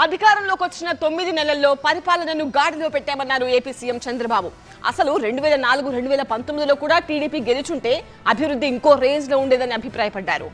అధికారంలోకి వచ్చిన 9 నెలల్లో పరిపాలనను గాడిలో పెట్టామన్నారు ఏపీ సీఎం చంద్రబాబు. అసలు 2004-2019లో కూడా టీడీపీ గెలుచుంటే అభివృద్ధి ఇంకో రేంజ్ లో ఉండేదని అభిప్రాయపడ్డారు.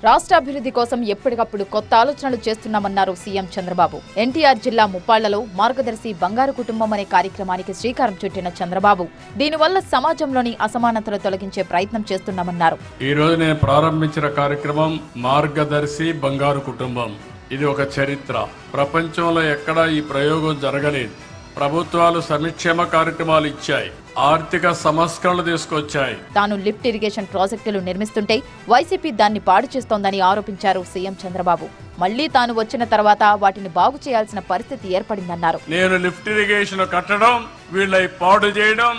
రాష్ట్ర అభివృద్ధి కోసం ఎప్పటికప్పుడు కొత్త ఆలోచనలు చేస్తున్నామన్నారు సీఎం చంద్రబాబు. ఎన్టీఆర్ జిల్లా ముప్పాళ్లలో మార్గదర్శి బంగారు కుటుంబం అనే కార్యక్రమానికి శ్రీకారం చుట్టిన చంద్రబాబు దీనివల్ల సమాజంలోని అసమానతలు తొలగించే ప్రయత్నం చేస్తున్నామన్నారు. ఈ రోజు నేను ప్రారంభించిన కార్యక్రమం మార్గదర్శి బంగారు కుటుంబం. ఇది ఒక చరిత్ర. ప్రపంచంలో ఎక్కడా ఈ ప్రయోగం జరగలేదు. ప్రభుత్వాలు సంక్షేమ కార్యక్రమాలు ఇచ్చాయి, ఆర్థిక సంస్కరణలు తీసుకొచ్చాయి. తాను లిఫ్ట్ ఇరిగేషన్ ప్రాజెక్టులు నిర్మిస్తుంటే వైసీపీ దాన్ని పాడు చేస్తోందని ఆరోపించారు సీఎం చంద్రబాబు. మళ్లీ తాను వచ్చిన తర్వాత వాటిని బాగు చేయాల్సిన పరిస్థితి ఏర్పడిందన్నారు. నేను లిఫ్ట్ ఇరిగేషన్ కట్టడం, వీళ్ళై పాడు చేయడం,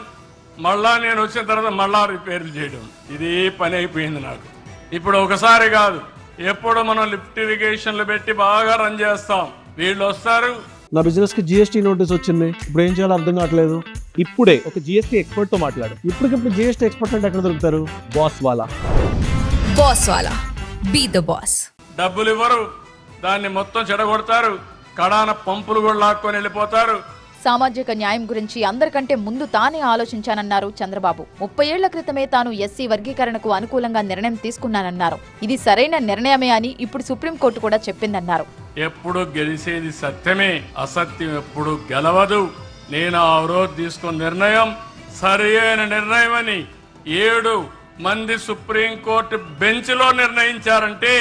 మళ్ళా నేను వచ్చిన తర్వాత మళ్ళా రిపేర్లు చేయడం, ఇది పని అయిపోయింది నాకు. ఇప్పుడు ఒకసారి కాదు, ఎప్పుడు మనం లిఫ్ట్ ఇరిగేషన్లు పెట్టి బాగా రన్ చేస్తాం. వీళ్ళు వస్తారు. నా బిజినెస్ కి జిఎస్టీ నోటీస్ వచ్చింది. ఇప్పుడు ఏం చేయాలో అర్థం కావట్లేదు. ఇప్పుడే ఒక జిఎస్టీ ఎక్స్పర్ట్ తో మాట్లాడు. ఇప్పటికిప్పుడు జిఎస్టీ ఎక్స్పర్ట్ అంటే ఎక్కడ దొరుకుతారు? బాస్ వాలా బీ ద బాస్. డబ్బులు ఇవ్వరు, దాన్ని మొత్తం చెడగొడతారు, కడాన పంపులు కూడా లాక్కొని వెళ్ళిపోతారు. సామాజిక న్యాయం గురించి అందరికంటే ముందు తానే ఆలోచించానన్నారు చంద్రబాబు. 30 ఏళ్ల క్రితమే తాను ఎస్సీ వర్గీకరణకు అనుకూలంగా నిర్ణయం తీసుకున్నానన్నారు. ఇది సరైన నిర్ణయమే అని ఇప్పుడు సుప్రీంకోర్టు కూడా చెప్పిందన్నారు. ఎప్పుడు గెలిచేది సత్యమే, అసత్యం ఎప్పుడు గెలవదు. నేను ఆ రోజు తీసుకున్న నిర్ణయం సరి అయిన నిర్ణయం అని 7 మంది సుప్రీంకోర్టు బెంచ్ లో నిర్ణయించారంటే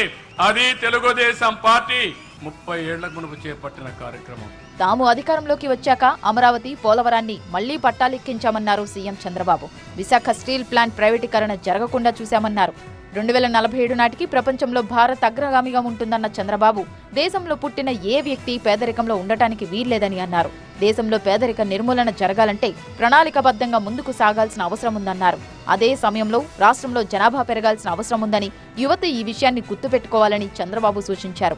అది తెలుగుదేశం పార్టీ 30 ఏళ్లకు మునుపు చేపట్టిన కార్యక్రమం. తాము అధికారంలోకి వచ్చాక అమరావతి, పోలవరాన్ని మళ్లీ పట్టాలెక్కించామన్నారు CM Chandrababu. Visakha steel plant ప్రైవేటీకరణ జరగకుండా చూశామన్నారు. 2047 నాటికి ప్రపంచంలో భారత్ అగ్రగామిగా ఉంటుందన్న చంద్రబాబు దేశంలో పుట్టిన ఏ వ్యక్తి పేదరికంలో ఉండటానికి వీల్లేదని అన్నారు. దేశంలో పేదరిక నిర్మూలన జరగాలంటే ప్రణాళికాబద్ధంగా ముందుకు సాగాల్సిన అవసరం ఉందన్నారు. అదే సమయంలో రాష్ట్రంలో జనాభా పెరగాల్సిన అవసరం ఉందని, యువత ఈ విషయాన్ని గుర్తుపెట్టుకోవాలని చంద్రబాబు సూచించారు.